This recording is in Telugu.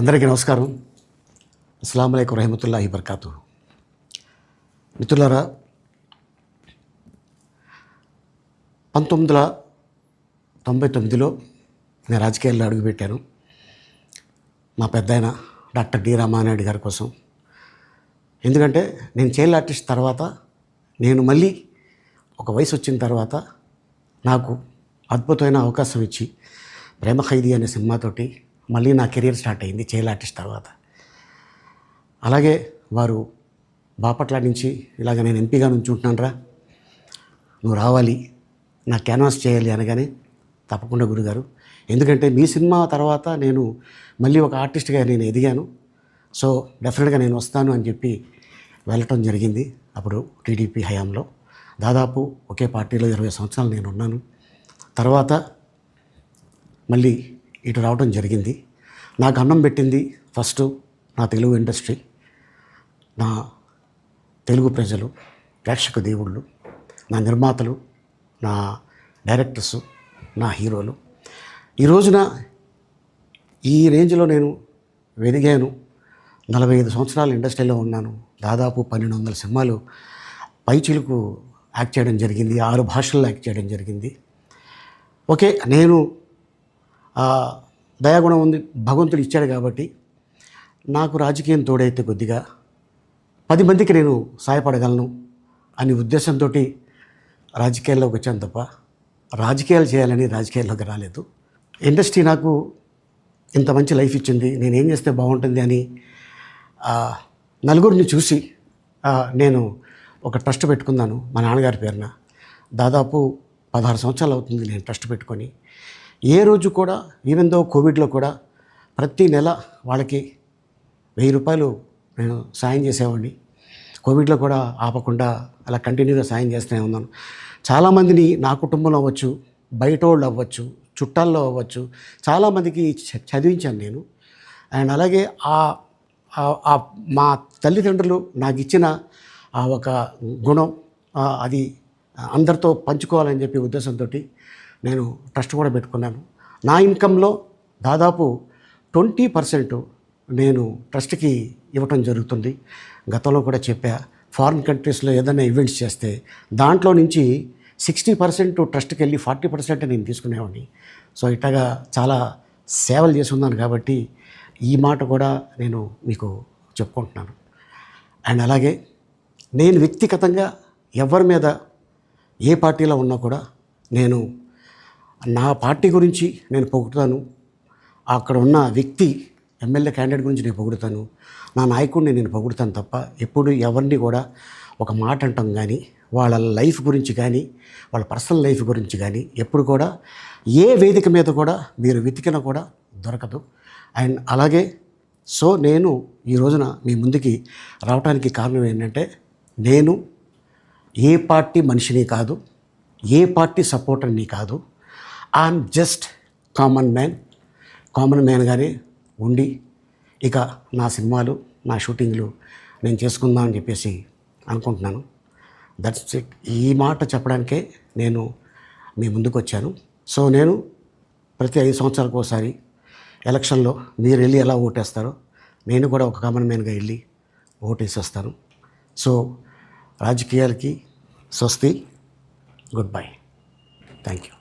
అందరికీ నమస్కారం. అస్సలాము అలైకుం రహమతుల్లాహి బర్కాతు. మిత్రులారా, 1999లో నేను రాజకీయాల్లో అడుగుపెట్టాను. మా పెద్దాయన డాక్టర్ డి రామానాయుడు గారి కోసం. ఎందుకంటే నేను చైల్డ్ ఆర్టిస్ట్ తర్వాత నేను మళ్ళీ ఒక వయసు వచ్చిన తర్వాత నాకు అద్భుతమైన అవకాశం ఇచ్చి ప్రేమ ఖైదీ అనే సినిమాతోటి మళ్ళీ నా కెరీర్ స్టార్ట్ అయింది చైల్డ్ ఆర్టిస్ట్ తర్వాత. అలాగే వారు బాపట్ల నుంచి ఇలాగ నేను ఎంపీగా నుంచుంటున్నాను రా, నువ్వు రావాలి, నా క్యాన్వాస్ చేయాలి అనగానే తప్పకుండా గురుగారు, ఎందుకంటే మీ సినిమా తర్వాత నేను మళ్ళీ ఒక ఆర్టిస్ట్గా నేను ఎదిగాను, సో డెఫినెట్గా నేను వస్తాను అని చెప్పి వెళ్ళటం జరిగింది. అప్పుడు టీడీపీ హయాంలో దాదాపు ఒకే పార్టీలో 20 సంవత్సరాలు నేను ఉన్నాను. తర్వాత మళ్ళీ ఇటు రావడం జరిగింది. నాకు అన్నం పెట్టింది ఫస్ట్ నా తెలుగు ఇండస్ట్రీ, నా తెలుగు ప్రజలు, ప్రేక్షక దేవుళ్ళు, నా నిర్మాతలు, నా డైరెక్టర్సు, నా హీరోలు. ఈ రోజున ఈ రేంజ్లో నేను ఎదిగాను. 45 సంవత్సరాలు ఇండస్ట్రీలో ఉన్నాను. దాదాపు 1200 సినిమాలు పైచిలుకు యాక్ట్ చేయడం జరిగింది. 6 భాషల్లో యాక్ట్ చేయడం జరిగింది. ఓకే, నేను దయాగుణం ఉంది, భగవంతుడు ఇచ్చాడు కాబట్టి నాకు రాజకీయం తోడైతే కొద్దిగా 10 మందికి నేను సహాయపడగలను అనే ఉద్దేశంతో రాజకీయాల్లోకి వచ్చాను తప్ప రాజకీయాలు చేయాలని రాజకీయాల్లోకి రాలేదు. ఇండస్ట్రీ నాకు ఇంత మంచి లైఫ్ ఇచ్చింది, నేనేం చేస్తే బాగుంటుంది అని నలుగురిని చూసి నేను ఒక ట్రస్ట్ పెట్టుకున్నాను మా నాన్నగారి పేరున. దాదాపు 16 సంవత్సరాలు అవుతుంది నేను ట్రస్ట్ పెట్టుకొని. ఏ రోజు కూడా, ఈవెన్ దో కోవిడ్లో కూడా ప్రతి నెల వాళ్ళకి 1000 రూపాయలు నేను సాయం చేసేవాడిని. కోవిడ్లో కూడా ఆపకుండా అలా కంటిన్యూగా సాయం చేస్తూనే ఉన్నాను. చాలామందిని నా కుటుంబంలో అవ్వచ్చు, బయట వాళ్ళు అవ్వచ్చు, చుట్టాల్లో అవ్వచ్చు, చాలామందికి చదివించాను నేను. అండ్ అలాగే మా తల్లిదండ్రులు నాకు ఇచ్చిన ఆ ఒక గుణం అది అందరితో పంచుకోవాలని చెప్పి ఉద్దేశంతో నేను ట్రస్ట్ కూడా పెట్టుకున్నాను. నా ఇన్కంలో దాదాపు 20% నేను ట్రస్ట్కి ఇవ్వటం జరుగుతుంది. గతంలో కూడా చెప్పా, ఫారిన్ కంట్రీస్లో ఏదైనా ఈవెంట్స్ చేస్తే దాంట్లో నుంచి 60% ట్రస్ట్కి వెళ్ళి 40% నేను తీసుకునేవాడిని. సో ఇట్లాగా చాలా సేవలు చేసి ఉన్నాను కాబట్టి ఈ మాట కూడా నేను మీకు చెప్పుకుంటున్నాను. అండ్ అలాగే నేను వ్యక్తిగతంగా ఎవరి మీద ఏ పార్టీలో ఉన్నా కూడా నేను నా పార్టీ గురించి నేను పొగుడుతాను, అక్కడ ఉన్న వ్యక్తి ఎమ్మెల్యే క్యాండిడేట్ గురించి నేను పొగుడుతాను, నా నాయకుడిని నేను పొగుడుతాను తప్ప ఎప్పుడు ఎవరిని కూడా ఒక మాట అంటాం కానీ వాళ్ళ లైఫ్ గురించి కానీ వాళ్ళ పర్సనల్ లైఫ్ గురించి కానీ ఎప్పుడు కూడా ఏ వేదిక మీద కూడా మీరు వెతికినా కూడా దొరకదు. అండ్ అలాగే సో నేను ఈ రోజున మీ ముందుకి రావడానికి కారణం ఏంటంటే, నేను ఏ పార్టీ మనిషిని కాదు, ఏ పార్టీ సపోర్టర్ని కాదు, ఐఎమ్ జస్ట్ కామన్ మ్యాన్గానే ఉండి ఇక నా సినిమాలు, నా షూటింగ్లు నేను చేసుకుందాం అని చెప్పేసి అనుకుంటున్నాను. That's it. ఈ మాట చెప్పడానికే నేను మీ ముందుకు వచ్చాను. సో నేను ప్రతి 5 సంవత్సరాలకు ఒకసారి ఎలక్షన్లో మీరు వెళ్ళి ఎలా ఓటేస్తారో నేను కూడా ఒక కామన్ మ్యాన్గా వెళ్ళి ఓటేసేస్తాను. సో రాజకీయాలకి స్వస్తి, గుడ్ బై, థ్యాంక్ యూ.